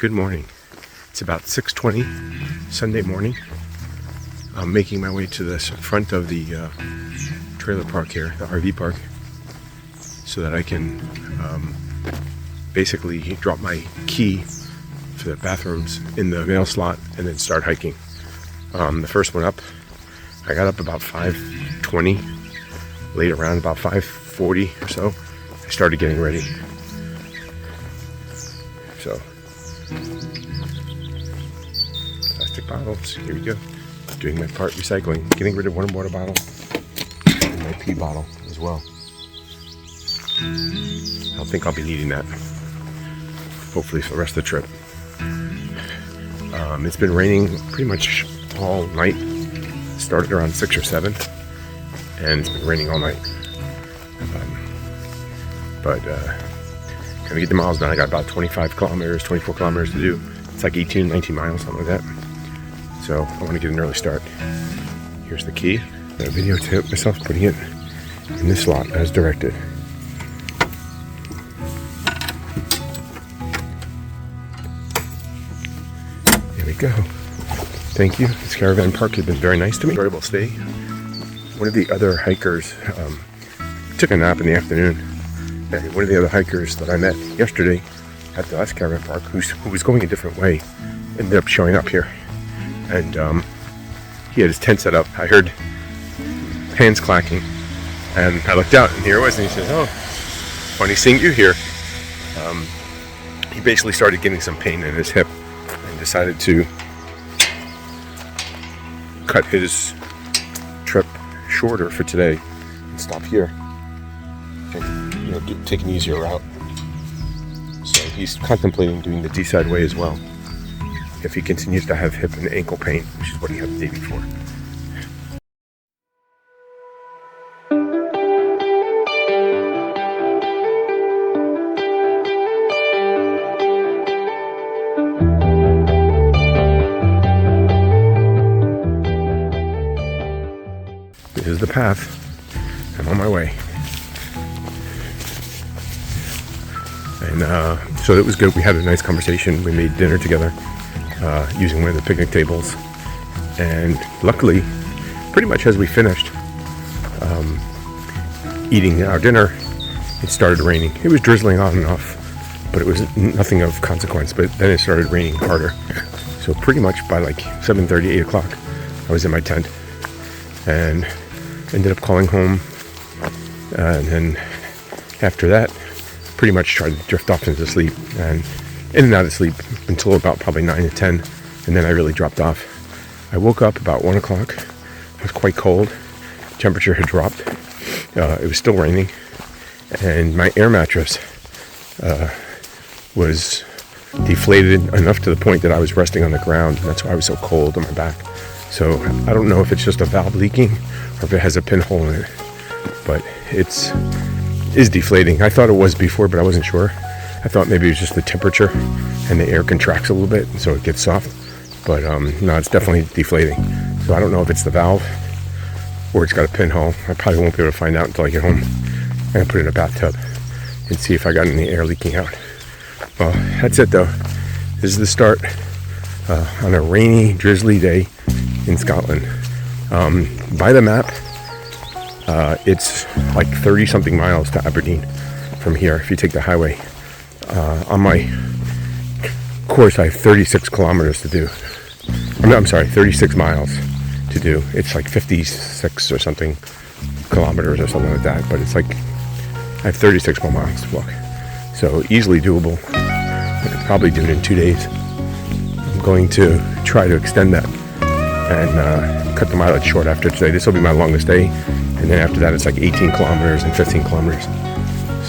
Good morning. It's about 6:20 Sunday morning. I'm making my way to the front of the trailer park here, the RV park, so that I can basically drop my key for the bathrooms in the mail slot and then start hiking. The first one up, I got up about 5:20, late around about 5:40 or so. I started getting ready. So, plastic bottles, here we go. Doing my part recycling, getting rid of one water bottle and my pee bottle as well. I don't think I'll be needing that, hopefully for the rest of the trip. It's been raining pretty much all night. Started around 6 or 7 and it's been raining all night. Gonna get the miles done. I got about 25 kilometers, 24 kilometers to do. It's like 18, 19 miles, something like that. So I want to get an early start. Here's the key. I videotaped myself putting it in this slot as directed. There we go. Thank you. This caravan park has been very nice to me. Enjoyable stay. One of the other hikers took a nap in the afternoon. And one of the other hikers that I met yesterday at the last caravan park, who was going a different way, ended up showing up here. And he had his tent set up. I heard hands clacking, and I looked out, and here it was. And he says, "Oh, funny seeing you here." He basically started getting some pain in his hip, and decided to cut his trip shorter for today and stop here. And, take an easier route. So he's contemplating doing the Deeside Way as well, if he continues to have hip and ankle pain, which is what he had the day before. This is the path. I'm on my way. And so it was good. We had a nice conversation. We made dinner together using one of the picnic tables. And luckily, pretty much as we finished eating our dinner, it started raining. It was drizzling on and off, but it was nothing of consequence. But then it started raining harder. So pretty much by like 7:30, 8 o'clock, I was in my tent and ended up calling home. And then after that, pretty much tried to drift off into sleep and in and out of sleep until about probably 9 or 10, and then I really dropped off. I woke up about 1 o'clock. It was quite cold. The temperature had dropped. It was still raining, and my air mattress was deflated enough to the point that I was resting on the ground, and that's why I was so cold on my back. So I don't know if it's just a valve leaking or if it has a pinhole in it, but it's is deflating. I thought it was before, but I wasn't sure. I thought maybe it was just the temperature and the air contracts a little bit, so it gets soft. But no, it's definitely deflating. So I don't know if it's the valve or it's got a pinhole. I probably won't be able to find out until I get home. I'm gonna put it in a bathtub and see if I got any air leaking out. Well, that's it though. This is the start on a rainy, drizzly day in Scotland. By the map, it's like 30 something miles to Aberdeen from here if you take the highway. On my course I have 36 kilometers to do. I'm sorry, 36 miles to do. It's like 56 or something kilometers or something like that, but it's like I have 36 more miles to walk. So easily doable. I could probably do it in 2 days. I'm going to try to extend that and cut the mileage short after today. This will be my longest day. And then after that, it's like 18 kilometers and 15 kilometers.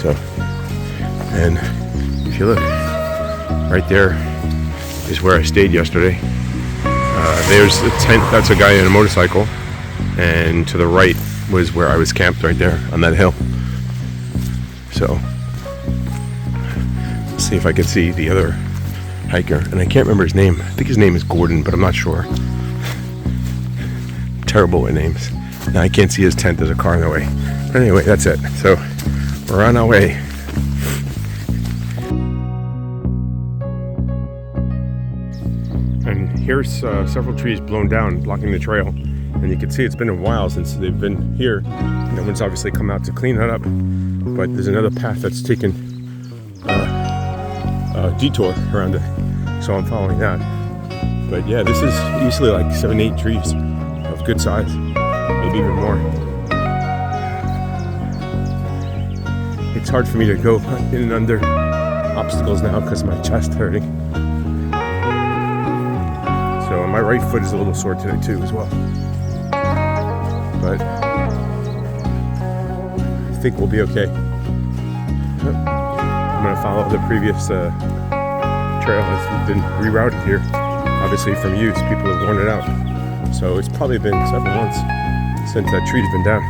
So, and if you look, right there is where I stayed yesterday. There's a tent, that's a guy in a motorcycle. And to the right was where I was camped, right there on that hill. So, let's see if I can see the other hiker. And I can't remember his name. I think his name is Gordon, but I'm not sure. Terrible with names. Now I can't see his tent, there's a car in the way. But anyway, that's it. So we're on our way. Here's several trees blown down, blocking the trail. And you can see it's been a while since they've been here. No one's obviously come out to clean that up. But there's another path that's taken a detour around it. So I'm following that. But yeah, this is easily like 7-8 trees of good size, maybe even more. It's hard for me to go in and under obstacles now because of my chest hurting. So my right foot is a little sore today too as well. But I think we'll be okay. I'm gonna follow the previous trail that's been rerouted here. Obviously from use, people have worn it out. So it's probably been several months since that tree's been down.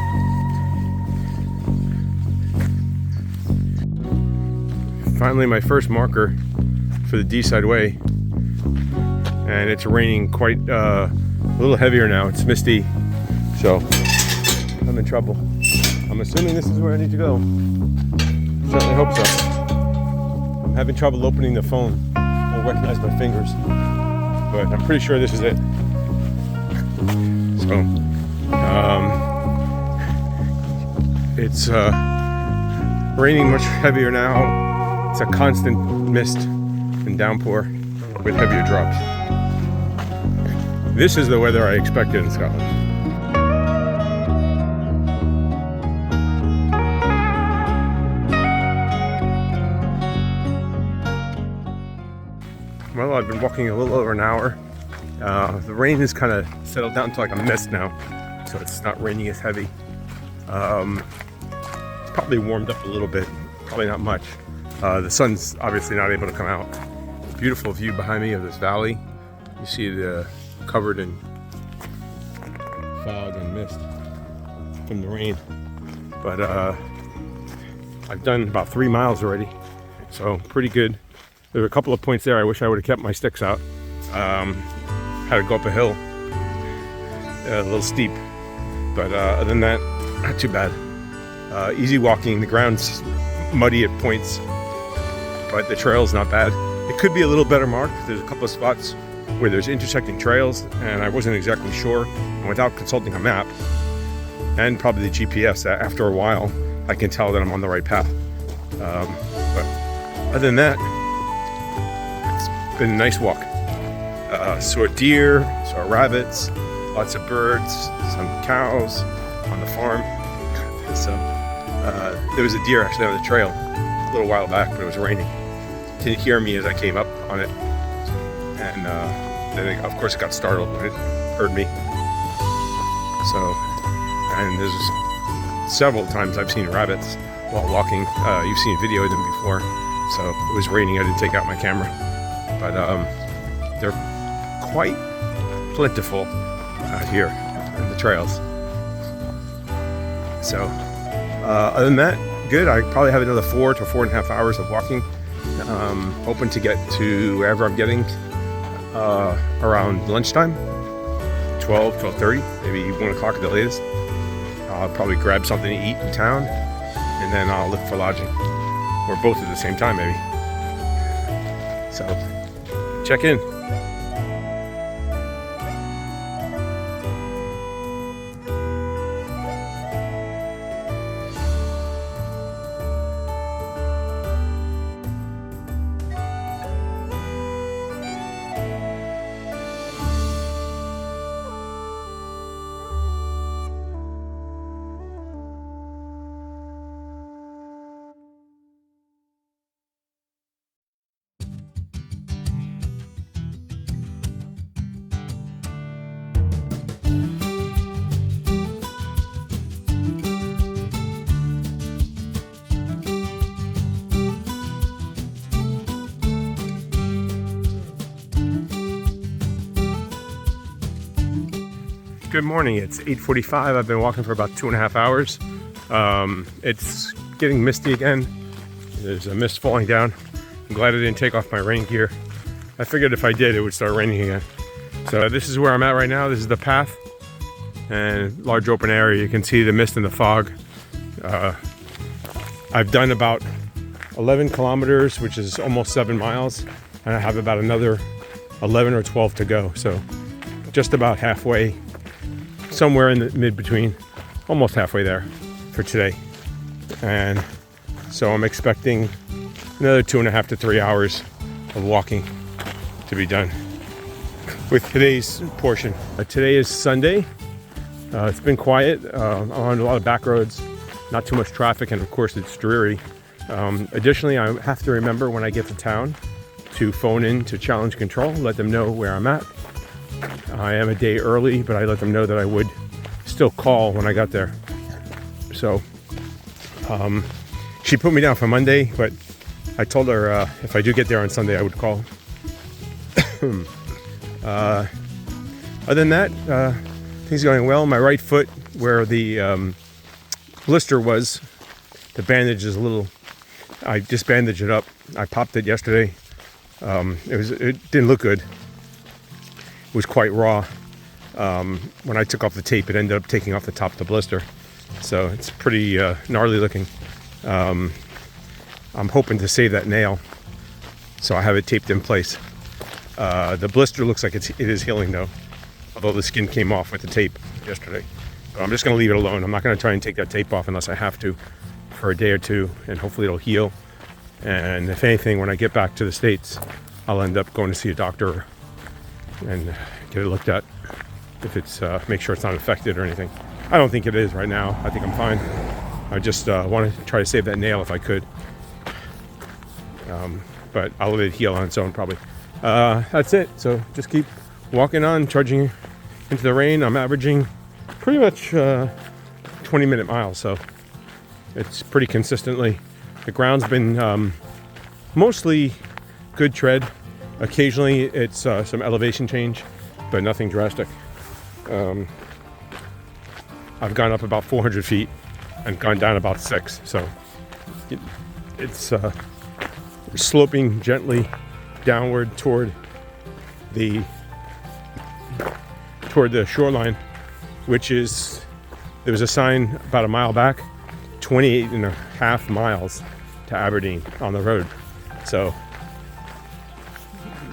Finally my first marker for the Deeside Way. And it's raining quite a little heavier now. It's misty. So I'm in trouble. I'm assuming this is where I need to go. Certainly hope so. I'm having trouble opening the phone. I won't recognize my fingers. But I'm pretty sure this is it. So, it's raining much heavier now. It's a constant mist and downpour with heavier drops. This is the weather I expected in Scotland. Well, I've been walking a little over an hour. The rain has kind of settled down to like a mist now, so it's not raining as heavy. It's probably warmed up a little bit, probably not much. The sun's obviously not able to come out. Beautiful view behind me of this valley. You see the covered in fog and mist from the rain. But I've done about 3 miles already, so pretty good. There were a couple of points there I wish I would have kept my sticks out. Had to go up a hill, a little steep, but other than that, not too bad. Easy walking. The ground's muddy at points, but the trail's not bad. It could be a little better marked. There's a couple of spots where there's intersecting trails, and I wasn't exactly sure. And without consulting a map and probably the GPS, after a while, I can tell that I'm on the right path. But other than that, it's been a nice walk. Saw deer, saw rabbits, lots of birds, some cows on the farm. So there was a deer actually on the trail a little while back, but it was raining. Didn't hear me as I came up on it, and then of course it got startled when it heard me. So, and there's several times I've seen rabbits while walking. You've seen video of them before. So it was raining, I didn't take out my camera, but they're quite plentiful out here in the trails. So other than that, good. I probably have another 4 to 4.5 hours of walking. Hoping to get to wherever I'm getting around lunchtime, 12:30, maybe 1 o'clock at the latest. I'll probably grab something to eat in town, and then I'll look for lodging, or both at the same time maybe. So check in. Good morning, it's 8:45. I've been walking for about 2.5 hours. It's getting misty again. There's a mist falling down. I'm glad I didn't take off my rain gear. I figured if I did, it would start raining again. So this is where I'm at right now. This is the path, and large open area. You can see the mist and the fog. I've done about 11 kilometers, which is almost 7 miles, and I have about another 11 or 12 to go. So just about halfway, somewhere in the mid-between, almost halfway there for today. And so I'm expecting another 2.5 to 3 hours of walking to be done with today's portion. Today is Sunday. It's been quiet on a lot of back roads, not too much traffic, and of course it's dreary. Additionally, I have to remember when I get to town to phone in to Challenge Control, let them know where I'm at. I am a day early, but I let them know that I would still call when I got there. So she put me down for Monday, but I told her if I do get there on Sunday, I would call. Other than that, things are going well. My right foot, where the blister was, the bandage is a little, I just bandaged it up. I popped it yesterday. It didn't look good. It was quite raw. When I took off the tape, it ended up taking off the top of the blister. So it's pretty gnarly looking. I'm hoping to save that nail, so I have it taped in place. The blister looks like it is healing though, although the skin came off with the tape yesterday. So I'm just going to leave it alone. I'm not going to try and take that tape off unless I have to for a day or two, and hopefully it'll heal. And if anything, when I get back to the States, I'll end up going to see a doctor and get it looked at. If it's, make sure it's not infected or anything. I don't think it is right now. I think I'm fine. I just want to try to save that nail if I could. But I'll let it heal on its own probably. That's it. So just keep walking on, trudging into the rain. I'm averaging pretty much 20-minute miles, so it's pretty consistently. The ground's been mostly good tread. Occasionally it's some elevation change, but nothing drastic. I've gone up about 400 feet and gone down about 6, so it's sloping gently downward toward the shoreline, which is, there was a sign about a mile back, 28.5 miles to Aberdeen on the road. So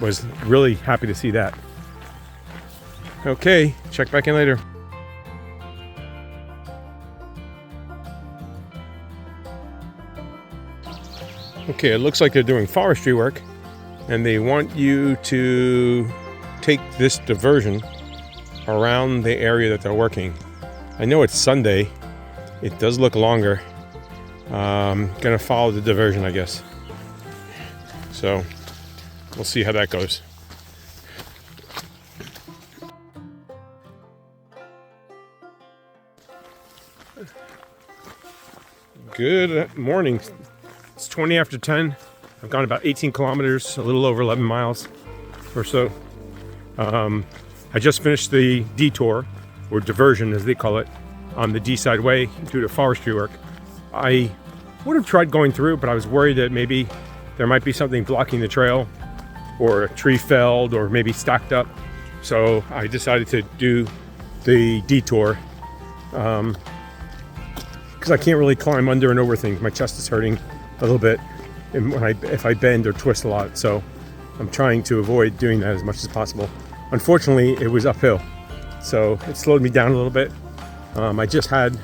was really happy to see that. Okay, check back in later. Okay, it looks like they're doing forestry work, and they want you to take this diversion around the area that they're working. I know it's Sunday. It does look longer. Gonna follow the diversion, I guess. So we'll see how that goes. Good morning. It's 20 after 10. I've gone about 18 kilometers, a little over 11 miles or so. I just finished the detour, or diversion as they call it, on the Deeside Way due to forestry work. I would have tried going through, but I was worried that maybe there might be something blocking the trail, or a tree felled, or maybe stacked up. So I decided to do the detour because I can't really climb under and over things. My chest is hurting a little bit if I bend or twist a lot, so I'm trying to avoid doing that as much as possible. Unfortunately, it was uphill, so it slowed me down a little bit. I just had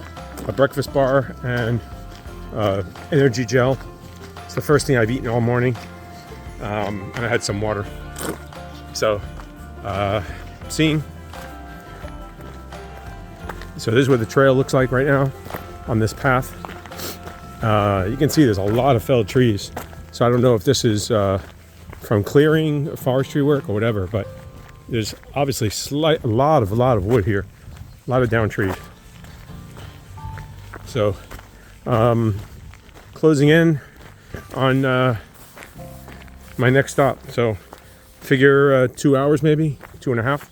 a breakfast bar and energy gel. It's the first thing I've eaten all morning, and I had some water. So seeing, so this is what the trail looks like right now on this path. You can see there's a lot of felled trees, so I don't know if this is from clearing, forestry work, or whatever, but there's obviously a lot of wood here, a lot of down trees. So closing in on my next stop, so figure 2 hours, maybe 2.5.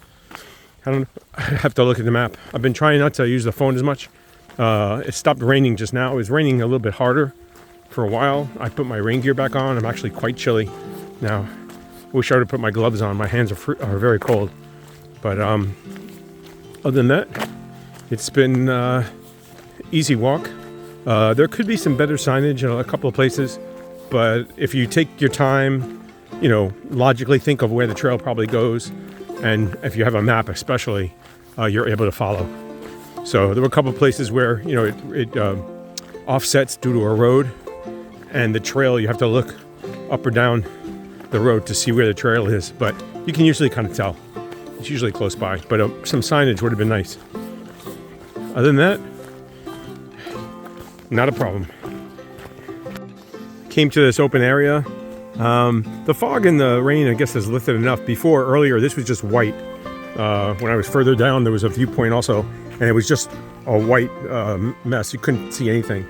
I don't know. I have to look at the map. I've been trying not to use the phone as much. It stopped raining just now. It was raining a little bit harder for a while. I put my rain gear back on. I'm actually quite chilly now. Wish I would have put my gloves on. My hands are very cold. But other than that, it's been easy walk. There could be some better signage in a couple of places, but if you take your time you know, logically think of where the trail probably goes. And if you have a map especially, you're able to follow. So there were a couple of places where, you know, it offsets due to a road, and the trail, you have to look up or down the road to see where the trail is, but you can usually kind of tell. It's usually close by, but some signage would have been nice. Other than that, not a problem. Came to this open area. The fog and the rain, I guess, has lifted enough. Earlier, this was just white. When I was further down, there was a viewpoint also, and it was just a white mess. You couldn't see anything.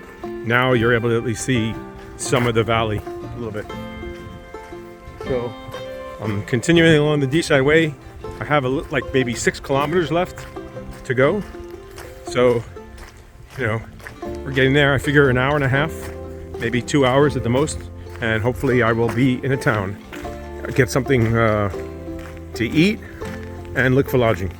Now you're able to at least see some of the valley a little bit. So I'm continuing along the Deeside Way. I have like maybe 6 kilometers left to go. So, you know, we're getting there. I figure an hour and a half, maybe 2 hours at the most, and hopefully I will be in a town. Get something to eat and look for lodging.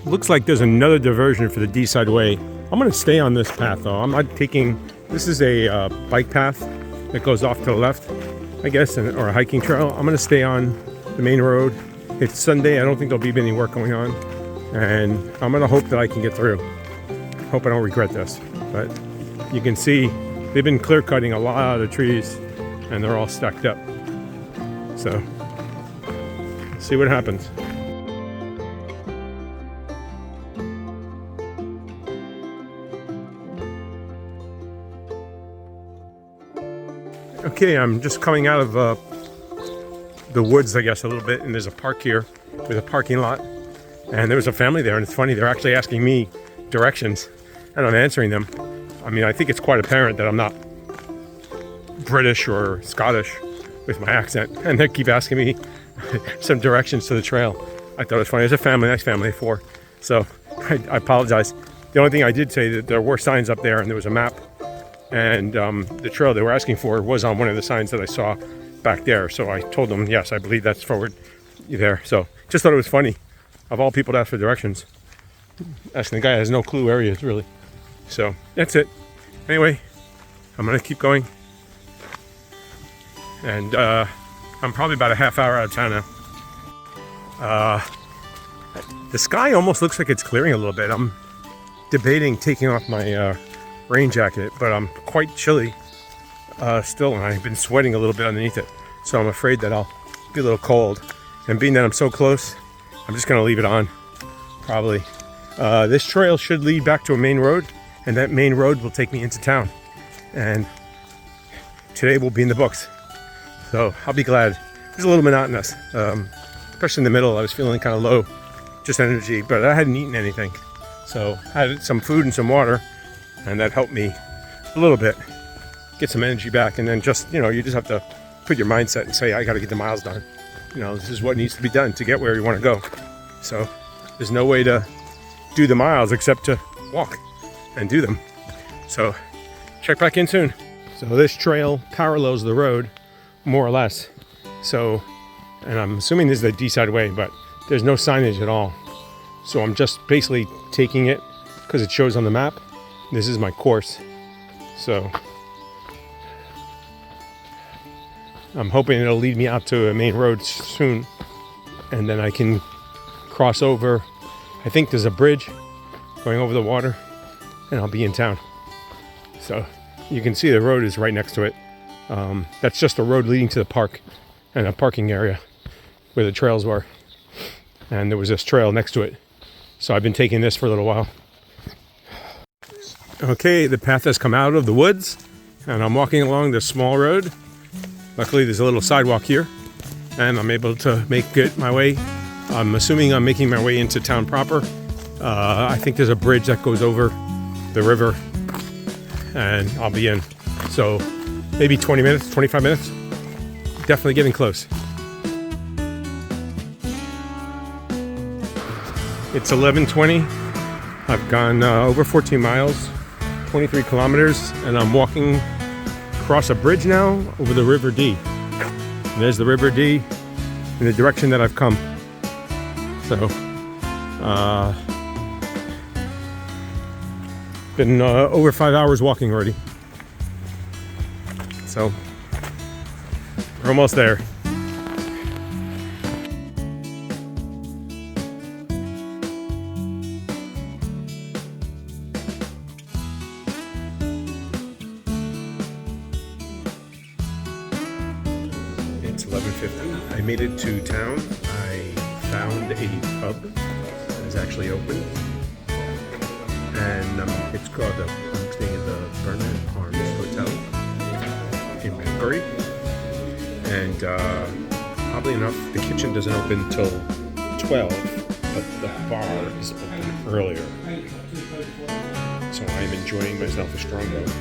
Looks like there's another diversion for the Deeside Way. I'm going to stay on this path though. I'm not taking, this is a bike path that goes off to the left, I guess, or a hiking trail. I'm going to stay on the main road. It's Sunday. I don't think there'll be any work going on, and I'm going to hope that I can get through. Hope I don't regret this, but you can see they've been clear cutting a lot of trees, and they're all stacked up. So, see what happens. Okay, I'm just coming out of the woods, I guess, a little bit, and there's a park here with a parking lot, and there was a family there, and it's funny, they're actually asking me directions, and I'm answering them. I mean, I think it's quite apparent that I'm not British or Scottish with my accent, and they keep asking me some directions to the trail. I thought it was funny. It's a family, nice family of 4, so I apologize. The only thing I did say that there were signs up there, and there was a map, and the trail they were asking for was on one of the signs that I saw back there. So I told them, yes, I believe that's forward there. So just thought it was funny, of all people to ask for directions, asking the guy has no clue where he is really. So that's it. Anyway, I'm gonna keep going, and I'm probably about a half hour out of town now. The sky almost looks like it's clearing a little bit. I'm debating taking off my rain jacket, but I'm quite chilly still, and I've been sweating a little bit underneath it, so I'm afraid that I'll be a little cold. And being that I'm so close, I'm just gonna leave it on, probably. This trail should lead back to a main road, and that main road will take me into town, and today will be in the books, so I'll be glad. It was a little monotonous, especially in the middle. I was feeling kind of low, just energy, but I hadn't eaten anything, so I had some food and some water, and that helped me a little bit get some energy back. And then just, you know, you just have to put your mindset and say, I got to get the miles done. You know, this is what needs to be done to get where you want to go. So there's no way to do the miles except to walk and do them. So check back in soon. So this trail parallels the road more or less. So, and I'm assuming this is the Deeside Way, but there's no signage at all. So I'm just basically taking it because it shows on the map. This is my course. So I'm hoping it'll lead me out to a main road soon, and then I can cross over. I think there's a bridge going over the water, and I'll be in town. So you can see the road is right next to it. That's just a road leading to the park and a parking area where the trails were. And there was this trail next to it. So I've been taking this for a little while. Okay, the path has come out of the woods, and I'm walking along this small road. Luckily, there's a little sidewalk here, and I'm able to make my way. I'm assuming I'm making my way into town proper. I think there's a bridge that goes over the river, and I'll be in. So maybe 20 minutes, 25 minutes. Definitely getting close. It's 11:20. I've gone over 14 miles, 23 kilometers, and I'm walking across a bridge now over the River Dee. And there's the River Dee in the direction that I've come. So, been over 5 hours walking already. So, we're almost there. 11:50. I made it to town. I found a pub that is actually open, and it's called I'm staying at the Burnett Arms Hotel in Banchory, and oddly enough, the kitchen doesn't open till 12, but the bar is open earlier. So I'm enjoying myself a strong boat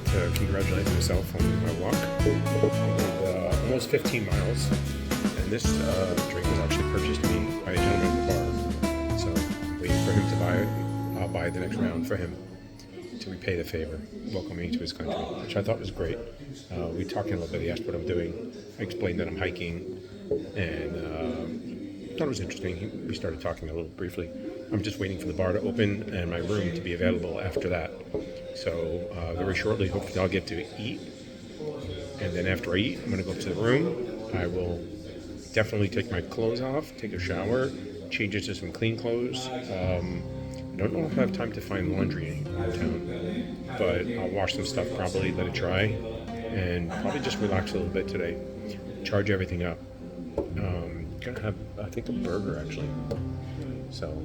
to congratulate myself on my walk. Almost 15 miles, and this drink was actually purchased to me by a gentleman at the bar. So I'm waiting for him to buy it. I'll buy the next round for him to repay the favor, welcoming me to his country, which I thought was great. We talked a little bit. He asked what I'm doing. I explained that I'm hiking, and thought it was interesting. We started talking a little briefly. I'm just waiting for the bar to open and my room to be available after that. So very shortly, hopefully I'll get to eat. And then after I eat, I'm going to go up to the room. I will definitely take my clothes off, take a shower, change into some clean clothes. I don't know if I have time to find laundry in town, but I'll wash some stuff probably, let it dry, and probably just relax a little bit today. Charge everything up. Gonna have, I think, a burger actually. So,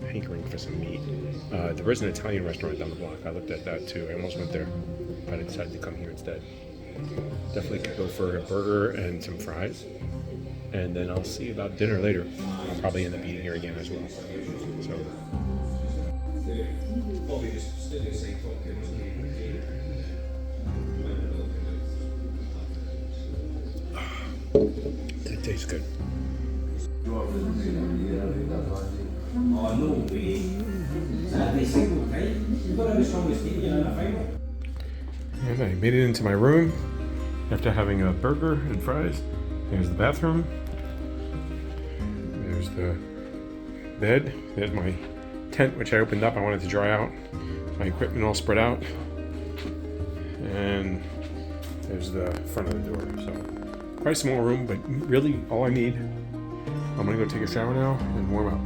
hankering for some meat. There is an Italian restaurant down the block. I looked at that too. I almost went there, but I decided to come here instead. Definitely could go for a burger and some fries, and then I'll see about dinner later. I'll probably end up eating here again as well. So. It tastes good. And I made it into my room after having a burger and fries. There's the bathroom. There's the bed. There's my tent, which I opened up. I wanted to dry out. My equipment all spread out. And there's the front of the door. So quite a small room, but really all I need. I'm gonna go take a shower now and warm up.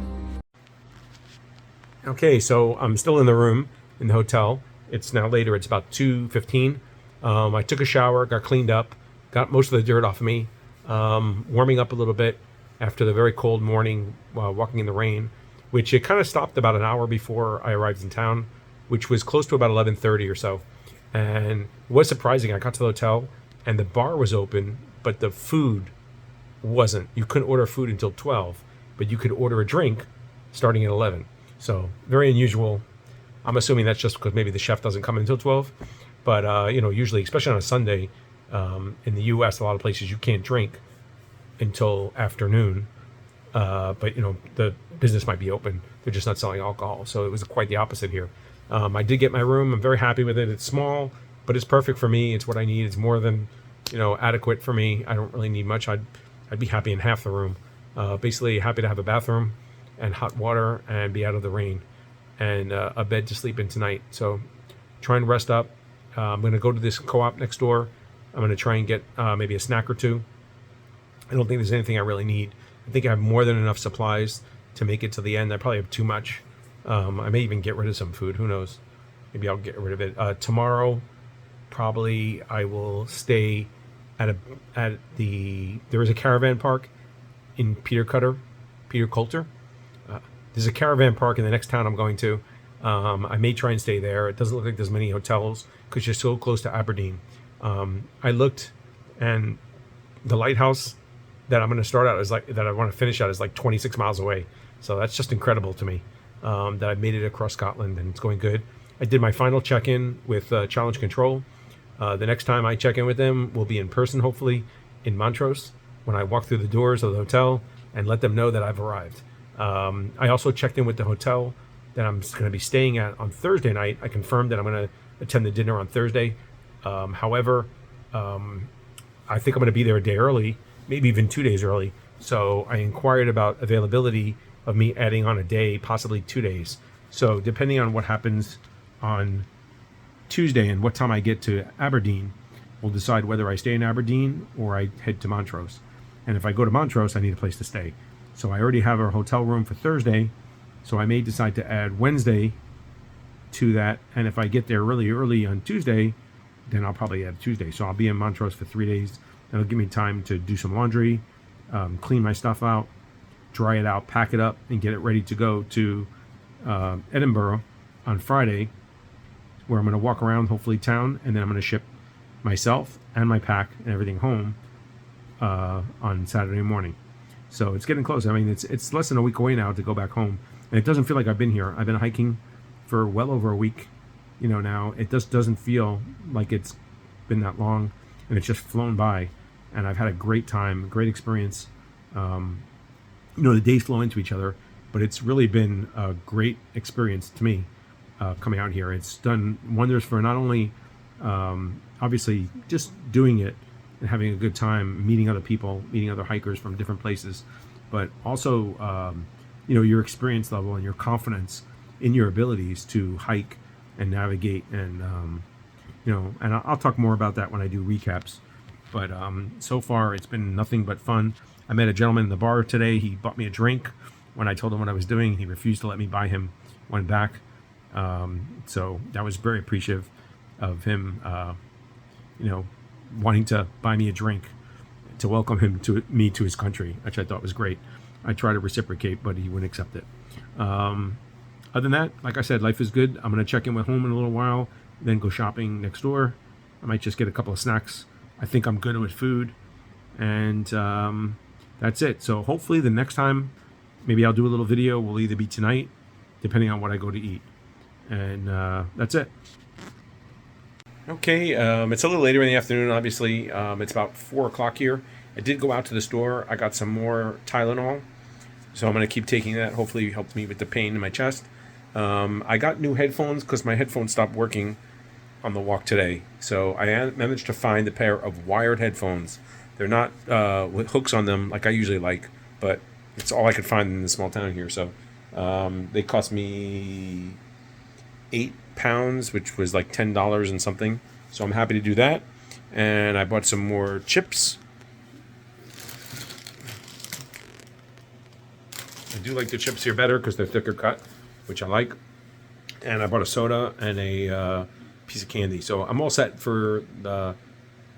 Okay, so I'm still in the room in the hotel. It's now later. It's about 2:15. I took a shower, got cleaned up, got most of the dirt off of me, warming up a little bit after the very cold morning walking in the rain, which it kind of stopped about an hour before I arrived in town, which was close to about 11:30 or so. And it was surprising. I got to the hotel and the bar was open, but the food wasn't. You couldn't order food until 12, but you could order a drink starting at 11. So very unusual. I'm assuming that's just because maybe the chef doesn't come until 12. But, usually, especially on a Sunday, in the U.S., a lot of places you can't drink until afternoon. But, the business might be open. They're just not selling alcohol. So it was quite the opposite here. I did get my room. I'm very happy with it. It's small, but it's perfect for me. It's what I need. It's more than, adequate for me. I don't really need much. I'd be happy in half the room. Basically, happy to have a bathroom and hot water and be out of the rain and a bed to sleep in tonight. So try and rest up. I'm going to go to this co-op next door. I'm going to try and get maybe a snack or two. I don't think there's anything I really need. I think I have more than enough supplies to make it to the end. I probably have too much. I may even get rid of some food. Who knows? Maybe I'll get rid of it. Tomorrow, probably I will stay there is a caravan park in Peter Coulter. There's a caravan park in the next town I'm going to. I may try and stay there. It doesn't look like there's many hotels because you're so close to Aberdeen. I looked, and the lighthouse that I'm going to start out that I want to finish out is like 26 miles away. So that's just incredible to me that I made it across Scotland and it's going good. I did my final check-in with Challenge Control. The next time I check in with them will be in person, hopefully in Montrose, when I walk through the doors of the hotel and let them know that I've arrived. I also checked in with the hotel that I'm going to be staying at on Thursday night. I confirmed that I'm going to attend the dinner on Thursday. However, I think I'm going to be there a day early, maybe even 2 days early. So I inquired about availability of me adding on a day, possibly 2 days. So depending on what happens on Tuesday and what time I get to Aberdeen, we'll decide whether I stay in Aberdeen or I head to Montrose. And if I go to Montrose, I need a place to stay. So I already have a hotel room for Thursday. So I may decide to add Wednesday to that. And if I get there really early on Tuesday, then I'll probably add Tuesday. So I'll be in Montrose for 3 days. That'll give me time to do some laundry, clean my stuff out, dry it out, pack it up, and get it ready to go to Edinburgh on Friday, where I'm going to walk around, hopefully town, and then I'm going to ship myself and my pack and everything home on Saturday morning. So it's getting close. I mean, it's less than a week away now to go back home, and it doesn't feel like I've been here. I've been hiking for well over a week, now. It just doesn't feel like it's been that long, and it's just flown by, and I've had a great time, great experience. The days flow into each other, but it's really been a great experience to me coming out here. It's done wonders for not only obviously just doing it and having a good time, meeting other people, meeting other hikers from different places, but also your experience level and your confidence in your abilities to hike and navigate, and and I'll talk more about that when I do recaps. But so far it's been nothing but fun. I met a gentleman in the bar today. He bought me a drink. When I told him what I was doing, he refused to let me buy him one back. So that was very appreciative of him, wanting to buy me a drink to welcome him to his country, which I thought was great. I tried to reciprocate, but he wouldn't accept it. Other than that, like I said, life is good. I'm going to check in with home in a little while, then go shopping next door. I might just get a couple of snacks. I think I'm good with food. And that's it. So hopefully the next time, maybe I'll do a little video. Will either be tonight, depending on what I go to eat. And that's it. Okay, it's a little later in the afternoon, obviously. It's about 4 o'clock here. I did go out to the store. I got some more Tylenol. So I'm going to keep taking that. Hopefully it helps me with the pain in my chest. I got new headphones because my headphones stopped working on the walk today. So I managed to find a pair of wired headphones. They're not with hooks on them like I usually like, but it's all I could find in the small town here. So they cost me £8, which was like $10 and something. So I'm happy to do that. And I bought some more chips. I do like the chips here better because they're thicker cut, which I like. And I bought a soda and a piece of candy. So I'm all set for the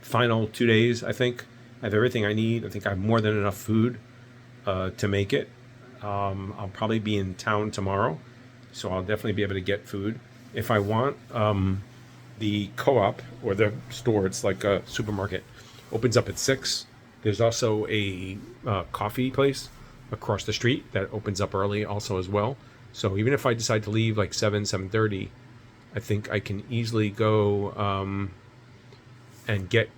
final 2 days, I think. I have everything I need. I think I have more than enough food to make it. I'll probably be in town tomorrow, so I'll definitely be able to get food. If I want, the co-op or the store, it's like a supermarket, opens up at 6. There's also a coffee place across the street that opens up early also as well. So even if I decide to leave like 7:30, I think I can easily go and get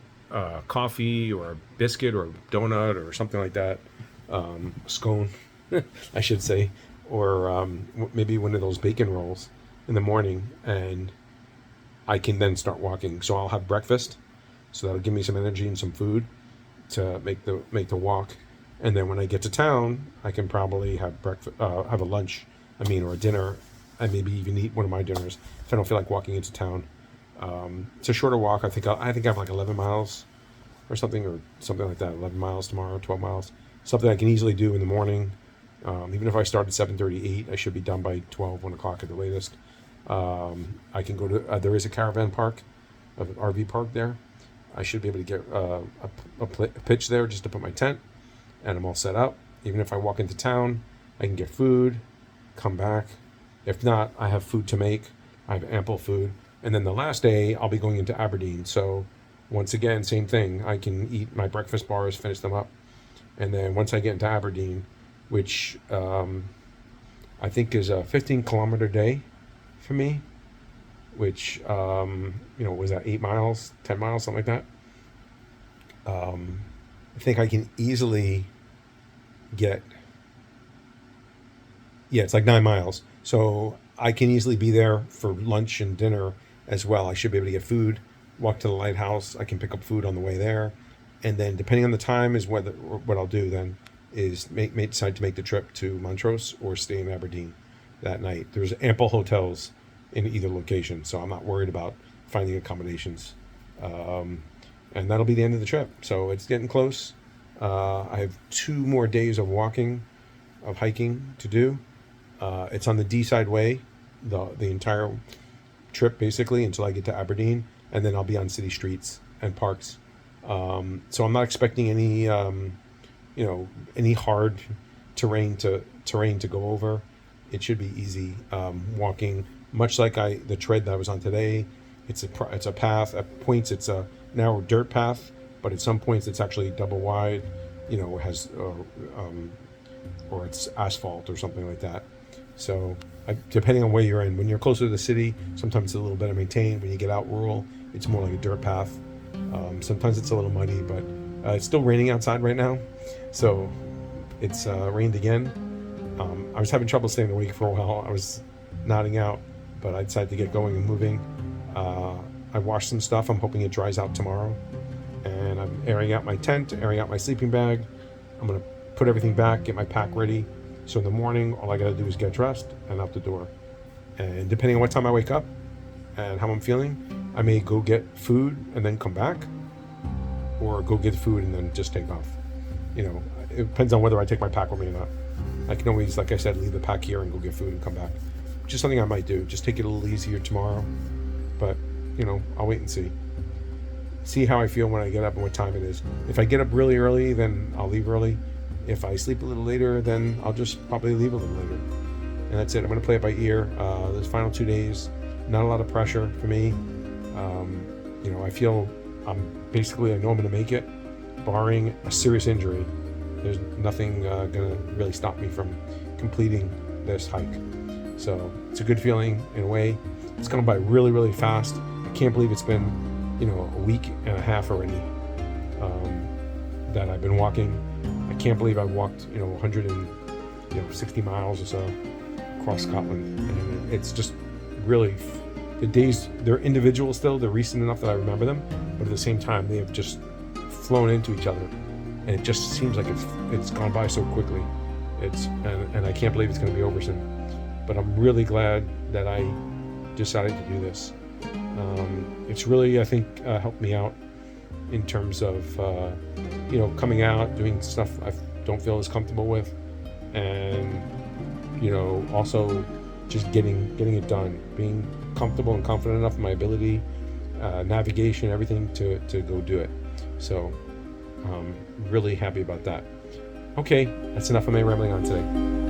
coffee or a biscuit or a donut or something like that, a scone, I should say, or maybe one of those bacon rolls in the morning, and I can then start walking. So I'll have breakfast, so that'll give me some energy and some food to make the walk. And then when I get to town, I can probably have breakfast, have a lunch, or a dinner, and maybe even eat one of my dinners if I don't feel like walking into town. It's a shorter walk. I think I have like 11 miles or something like that. 11 miles tomorrow, 12 miles, something I can easily do in the morning. Even if I start at 7:38, I should be done by 1 o'clock at the latest. I can go to, there is a caravan park, an RV park there. I should be able to get a pitch there just to put my tent, and I'm all set up. Even if I walk into town, I can get food, come back. If not, I have food to make. I have ample food. And then the last day, I'll be going into Aberdeen. So once again, same thing. I can eat my breakfast bars, finish them up. And then once I get into Aberdeen, which I think is a 15-kilometer day for me, which, was that 8 miles, 10 miles, something like that. I think I can easily get, it's like 9 miles. So I can easily be there for lunch and dinner as well. I should be able to get food, walk to the lighthouse. I can pick up food on the way there. And then depending on the time is what I'll do then is decide to make the trip to Montrose or stay in Aberdeen that night. There's ample hotels in either location, so I'm not worried about finding accommodations. And that'll be the end of the trip. So it's getting close. I have 2 more days of hiking to do. It's on the Deeside Way, the entire trip basically until I get to Aberdeen, and then I'll be on city streets and parks. So I'm not expecting any any hard terrain to go over. It should be easy walking, much like the tread that I was on today. It's a path. At points it's a narrow dirt path, but at some points it's actually double wide. It has or it's asphalt or something like that. So depending on where you're in, when you're closer to the city, sometimes it's a little better maintained. When you get out rural, it's more like a dirt path. Sometimes it's a little muddy, but it's still raining outside right now, so it's rained again. I was having trouble staying awake for a while. I was nodding out, but I decided to get going and moving. I washed some stuff. I'm hoping it dries out tomorrow, and I'm airing out my tent, airing out my sleeping bag. I'm gonna put everything back, get my pack ready, so in the morning all I gotta do is get dressed and out the door. And depending on what time I wake up and how I'm feeling, I may go get food and then come back, or go get food and then just take off. It depends on whether I take my pack with me or not. I can always, like I said, leave the pack here and go get food and come back. Just something I might do. Just take it a little easier tomorrow. But, I'll wait and see. See how I feel when I get up and what time it is. If I get up really early, then I'll leave early. If I sleep a little later, then I'll just probably leave a little later. And that's it. I'm going to play it by ear. Those final 2 days, not a lot of pressure for me. I feel I know I'm going to make it, barring a serious injury. There's nothing going to really stop me from completing this hike. So it's a good feeling in a way. It's gone by really, really fast. I can't believe it's been, a week and a half already that I've been walking. I can't believe I've walked, 160 miles or so across Scotland. And it's just really, the days, they're individual still. They're recent enough that I remember them. But at the same time, they have just flown into each other. And it just seems like it's gone by so quickly. And I can't believe it's going to be over soon. But I'm really glad that I decided to do this. It's really, I think, helped me out in terms of coming out, doing stuff I don't feel as comfortable with, and also just getting it done, being comfortable and confident enough in my ability, navigation, everything to go do it. So really happy about that. Okay, that's enough of me rambling on today.